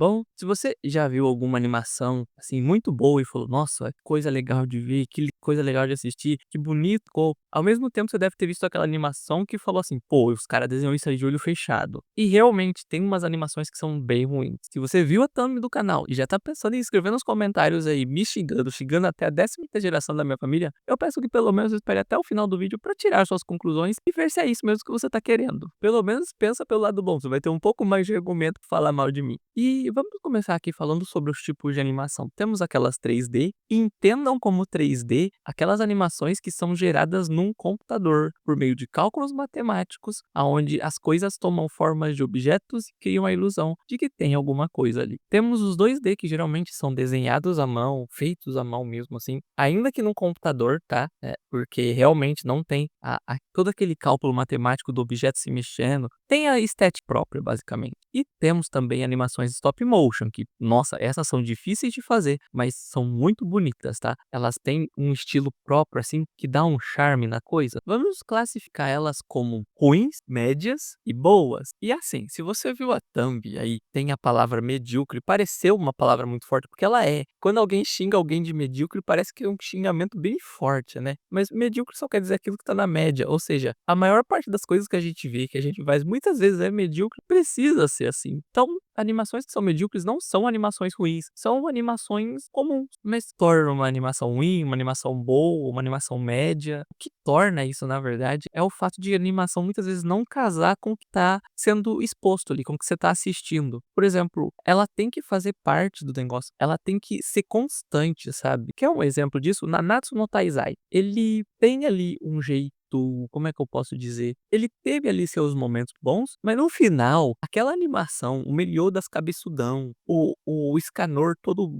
Bom, se você já viu alguma animação, assim, muito boa e falou: "Nossa, que coisa legal de ver, coisa legal de assistir, que bonito ficou", ao mesmo tempo você deve ter visto aquela animação que falou assim: "Pô, os caras desenham isso aí de olho fechado". E realmente tem umas animações que são bem ruins. Se você viu a thumb do canal e já tá pensando em escrever nos comentários aí, me xingando até a 10ª geração da minha família, eu peço que pelo menos espere até o final do vídeo pra tirar suas conclusões e ver se é isso mesmo que você tá querendo. Pelo menos pensa pelo lado bom, você vai ter um pouco mais de argumento pra falar mal de mim. E vamos começar aqui falando sobre os tipos de animação. Temos aquelas 3D, e entendam como 3D aquelas animações que são geradas num computador por meio de cálculos matemáticos, aonde as coisas tomam formas de objetos e criam a ilusão de que tem alguma coisa ali. Temos os 2D que geralmente são desenhados à mão, feitos à mão mesmo assim, ainda que num computador, tá? Porque realmente não tem todo aquele cálculo matemático do objeto se mexendo, tem a estética própria, basicamente. E temos também animações stop motion, que, nossa, essas são difíceis de fazer, mas são muito bonitas, tá? Elas têm um estilo próprio, assim, que dá um charme na coisa. Vamos classificar elas como ruins, médias e boas. E assim, se você viu a thumb aí, tem a palavra medíocre, pareceu uma palavra muito forte, porque ela é. Quando alguém xinga alguém de medíocre, parece que é um xingamento bem forte, né? Mas medíocre só quer dizer aquilo que tá na média, ou seja, a maior parte das coisas que a gente vê, que a gente faz, muitas vezes é medíocre, precisa ser assim. Então, animações que são medíocres não são animações ruins, são animações comuns. Mas torna uma animação ruim, uma animação boa, uma animação média. O que torna isso, na verdade, é o fato de a animação muitas vezes não casar com o que está sendo exposto ali, com o que você está assistindo. Por exemplo, ela tem que fazer parte do negócio, ela tem que ser constante, sabe? Quer um exemplo disso? Nanatsu no Taizai. Ele tem ali um jeito, como é que eu posso dizer? Ele teve ali seus momentos bons, mas no final, aquela animação, o Meliodas cabeçudão, o Scanor todo,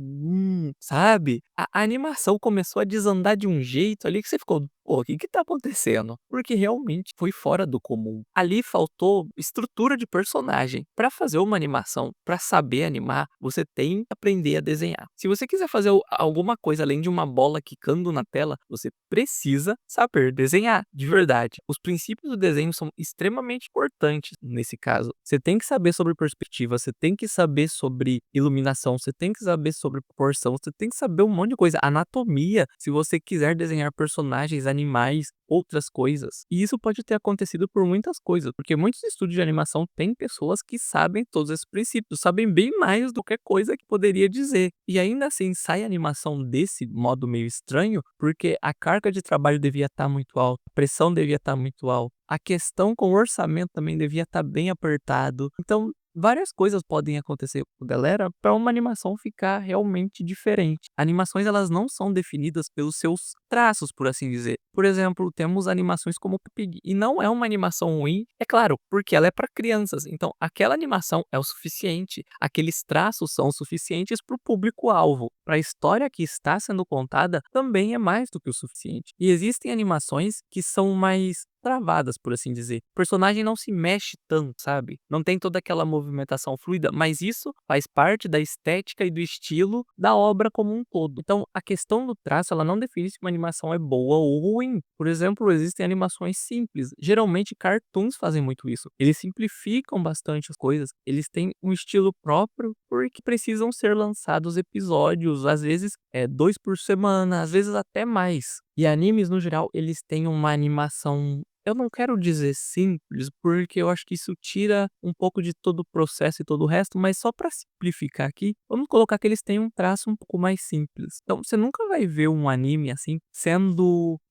sabe? A animação começou a desandar de um jeito ali que você ficou: "Pô, o que que tá acontecendo?". Porque realmente foi fora do comum. Ali faltou estrutura de personagem. Pra fazer uma animação, pra saber animar, você tem que aprender a desenhar. Se você quiser fazer alguma coisa além de uma bola quicando na tela, você precisa saber desenhar, de verdade. Os princípios do desenho são extremamente importantes nesse caso. Você tem que saber sobre perspectiva, você tem que saber sobre iluminação, você tem que saber sobre proporção, você tem que saber um monte de coisa. Anatomia, se você quiser desenhar personagens, animais, outras coisas. E isso pode ter acontecido por muitas coisas, porque muitos estúdios de animação têm pessoas que sabem todos esses princípios, sabem bem mais do que coisa que poderia dizer. E ainda assim sai animação desse modo meio estranho, porque a carga de trabalho devia estar muito alta, a pressão devia estar muito alta, a questão com o orçamento também devia estar bem apertado. Então, várias coisas podem acontecer com a galera para uma animação ficar realmente diferente. Animações, elas não são definidas pelos seus traços, por assim dizer. Por exemplo, temos animações como Peppa e não é uma animação ruim, é claro, porque ela é para crianças. Então, aquela animação é o suficiente, aqueles traços são o suficientes para o público-alvo. Para a história que está sendo contada, também é mais do que o suficiente. E existem animações que são mais travadas, por assim dizer. O personagem não se mexe tanto, sabe? Não tem toda aquela movimentação fluida, mas isso faz parte da estética e do estilo da obra como um todo. Então, a questão do traço, ela não define se uma animação é boa ou ruim. Por exemplo, existem animações simples. Geralmente, cartoons fazem muito isso. Eles simplificam bastante as coisas. Eles têm um estilo próprio porque precisam ser lançados episódios, às vezes 2 por semana, às vezes até mais. E animes, no geral, eles têm uma animação, eu não quero dizer simples, porque eu acho que isso tira um pouco de todo o processo e todo o resto, mas só para simplificar aqui, vamos colocar que eles têm um traço um pouco mais simples. Então, você nunca vai ver um anime assim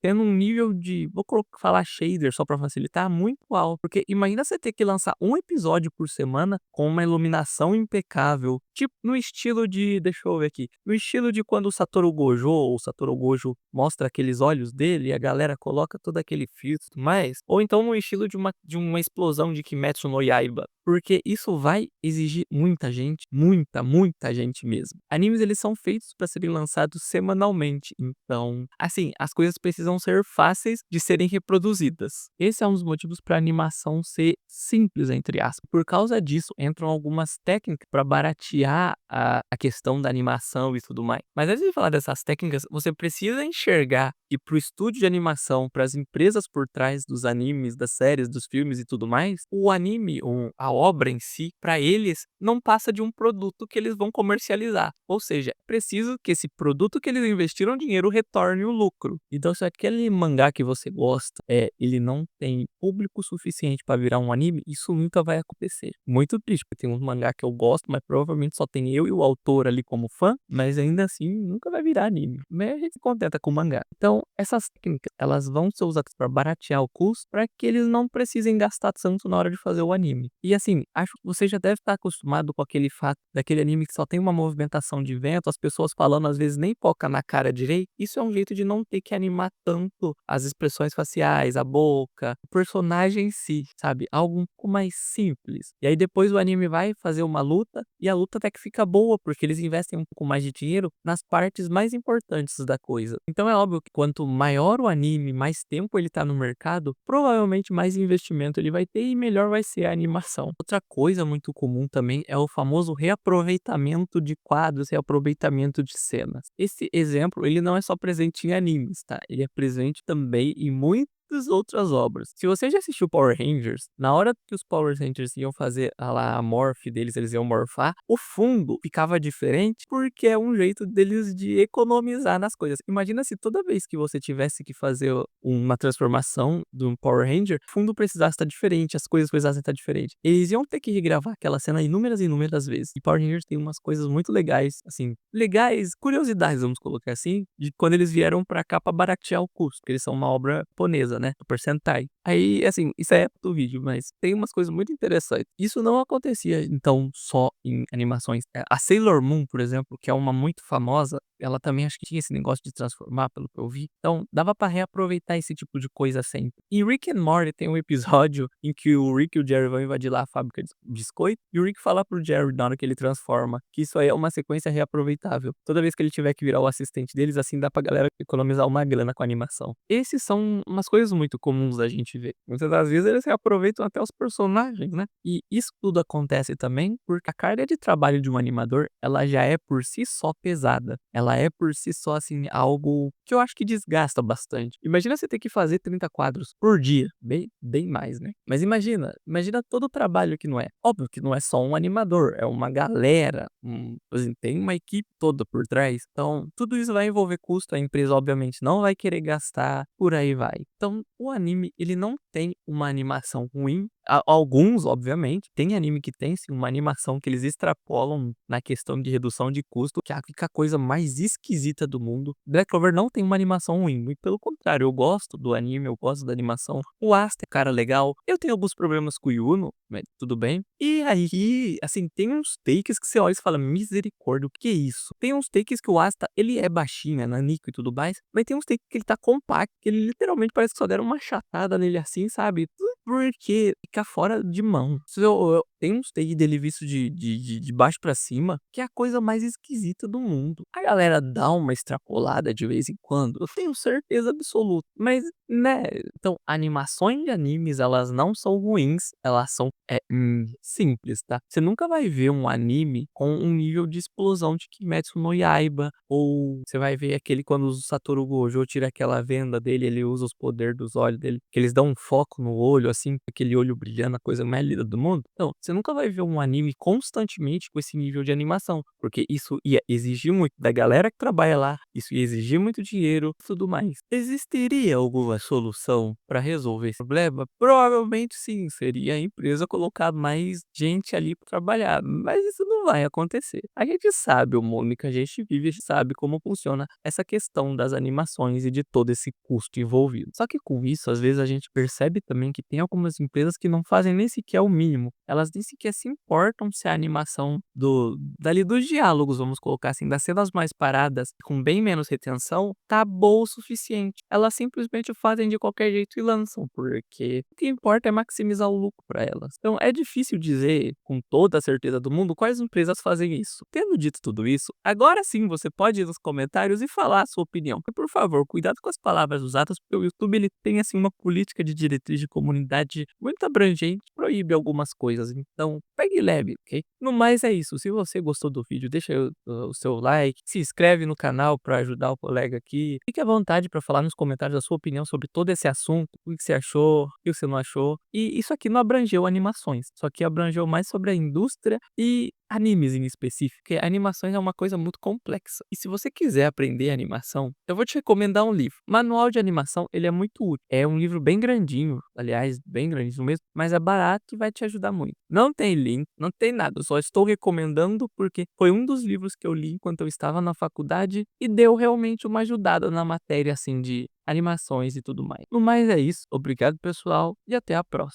tendo um nível de, falar shader só para facilitar, muito alto, porque imagina você ter que lançar um episódio por semana com uma iluminação impecável, tipo no estilo de, deixa eu ver aqui, no estilo de quando o Satoru Gojo mostra aqueles olhos dele e a galera coloca todo aquele filtro e tudo mais, ou então no estilo de uma explosão de Kimetsu no Yaiba, porque isso vai exigir muita gente, muita gente mesmo. Animes, eles são feitos para serem lançados semanalmente, então, assim, as coisas precisam ser fáceis de serem reproduzidas. Esse é um dos motivos para a animação ser simples, entre aspas. Por causa disso, entram algumas técnicas para baratear a questão da animação e tudo mais. Mas antes de falar dessas técnicas, você precisa enxergar que para o estúdio de animação, para as empresas por trás dos animes, das séries, dos filmes e tudo mais, o anime, a a obra em si, pra eles, não passa de um produto que eles vão comercializar. Ou seja, é preciso que esse produto que eles investiram dinheiro retorne o lucro. Então, se aquele mangá que você gosta, ele não tem público suficiente pra virar um anime, isso nunca vai acontecer. Muito triste, porque tem uns mangá que eu gosto, mas provavelmente só tem eu e o autor ali como fã, mas ainda assim nunca vai virar anime. Mas a gente se contenta com o mangá. Então, essas técnicas, elas vão ser usadas pra baratear o custo, pra que eles não precisem gastar tanto na hora de fazer o anime. E assim, acho que você já deve estar acostumado com aquele fato daquele anime que só tem uma movimentação de vento, as pessoas falando às vezes nem foca na cara direito. Isso é um jeito de não ter que animar tanto as expressões faciais, a boca, o personagem em si, sabe? Algo um pouco mais simples. E aí depois o anime vai fazer uma luta e a luta até que fica boa, porque eles investem um pouco mais de dinheiro nas partes mais importantes da coisa. Então é óbvio que quanto maior o anime, mais tempo ele tá no mercado, provavelmente mais investimento ele vai ter e melhor vai ser a animação. Outra coisa muito comum também é o famoso reaproveitamento de quadros, reaproveitamento de cenas. Esse exemplo, ele não é só presente em animes, tá? Ele é presente também em muitas outras obras. Se você já assistiu Power Rangers, na hora que os Power Rangers iam fazer a morph deles, eles iam morfar, o fundo ficava diferente porque é um jeito deles de economizar nas coisas. Imagina se toda vez que você tivesse que fazer uma transformação de um Power Ranger, o fundo precisasse estar diferente, as coisas precisassem estar diferentes. Eles iam ter que regravar aquela cena inúmeras e inúmeras vezes. E Power Rangers tem umas coisas muito legais, assim, legais, curiosidades, vamos colocar assim, de quando eles vieram pra cá pra baratear o custo, porque eles são uma obra japonesa, né, Super Sentai. Aí, assim, isso é do vídeo, mas tem umas coisas muito interessantes. Isso não acontecia, então, só em animações. A Sailor Moon, por exemplo, que é uma muito famosa, ela também acho que tinha esse negócio de transformar, pelo que eu vi. Então, dava pra reaproveitar esse tipo de coisa sempre. Em Rick and Morty tem um episódio em que o Rick e o Jerry vão invadir lá a fábrica de biscoito, e o Rick fala pro Jerry, na hora que ele transforma, que isso aí é uma sequência reaproveitável. Toda vez que ele tiver que virar o assistente deles, assim dá pra galera economizar uma grana com a animação. Esses são umas coisas muito comuns da gente ver. Muitas das vezes eles reaproveitam até os personagens, né? E isso tudo acontece também porque a carga de trabalho de um animador, ela já é por si só pesada. Ela é por si só, assim, algo que eu acho que desgasta bastante. Imagina você ter que fazer 30 quadros por dia. Bem mais, né? Mas imagina todo o trabalho que não é. Óbvio que não é só um animador, é uma galera, assim, tem uma equipe toda por trás. Então, tudo isso vai envolver custo, a empresa obviamente não vai querer gastar, por aí vai. Então, o anime, ele não tem uma animação ruim. Alguns, obviamente, tem anime que tem sim uma animação que eles extrapolam na questão de redução de custo, que fica a coisa mais esquisita do mundo. Black Clover não tem uma animação ruim, muito pelo contrário, eu gosto do anime, eu gosto da animação. O Asta é cara legal. Eu tenho alguns problemas com o Yuno, mas tudo bem. E aí, assim, tem uns takes que você olha e fala, misericórdia, o que é isso? Tem uns takes que o Asta, ele é baixinho, é nanico e tudo mais, mas tem uns takes que ele tá compacto, que ele literalmente parece que só deram uma chatada nele assim, sabe? Porque fica fora de mão. Se tem uns take dele visto de baixo pra cima, que é a coisa mais esquisita do mundo. A galera dá uma extrapolada de vez em quando, eu tenho certeza absoluta. Mas, né, então, animações de animes, elas não são ruins, elas são, simples, tá? Você nunca vai ver um anime com um nível de explosão de Kimetsu no Yaiba, ou você vai ver aquele quando o Satoru Gojo tira aquela venda dele, ele usa os poderes dos olhos dele, que eles dão um foco no olho, assim, aquele olho brilhando, a coisa mais linda do mundo. Então, você nunca vai ver um anime constantemente com esse nível de animação, porque isso ia exigir muito da galera que trabalha lá, isso ia exigir muito dinheiro e tudo mais. Existiria alguma solução para resolver esse problema? Provavelmente sim, seria a empresa colocar mais gente ali para trabalhar, mas isso não vai acontecer. A gente sabe o mundo que a gente vive, a gente sabe como funciona essa questão das animações e de todo esse custo envolvido. Só que com isso, às vezes a gente percebe também que tem algumas empresas que não fazem nem sequer o mínimo. Elas nem sequer se importam se a animação dali dos diálogos, vamos colocar assim, das cenas mais paradas, com bem menos retenção, tá boa o suficiente. Elas simplesmente fazem de qualquer jeito e lançam, porque o que importa é maximizar o lucro para elas. Então é difícil dizer com toda a certeza do mundo quais empresas fazem isso. Tendo dito tudo isso, agora sim você pode ir nos comentários e falar a sua opinião. E por favor, cuidado com as palavras usadas, porque o YouTube ele tem assim uma política de diretriz de comunidade realidade muito abrangente proíbe algumas coisas, então pegue leve, ok? No mais é isso, se você gostou do vídeo, deixa o seu like, se inscreve no canal para ajudar o colega aqui. Fique à vontade para falar nos comentários a sua opinião sobre todo esse assunto, o que você achou, o que você não achou. E isso aqui não abrangeu animações, isso aqui abrangeu mais sobre a indústria e animes em específico, porque animações é uma coisa muito complexa. E se você quiser aprender animação, eu vou te recomendar um livro. Manual de animação, ele é muito útil. É um livro bem grandinho, aliás, bem grandinho mesmo, mas é barato e vai te ajudar muito. Não tem link, não tem nada, eu só estou recomendando porque foi um dos livros que eu li enquanto eu estava na faculdade e deu realmente uma ajudada na matéria, assim, de animações e tudo mais. No mais é isso, obrigado pessoal e até a próxima.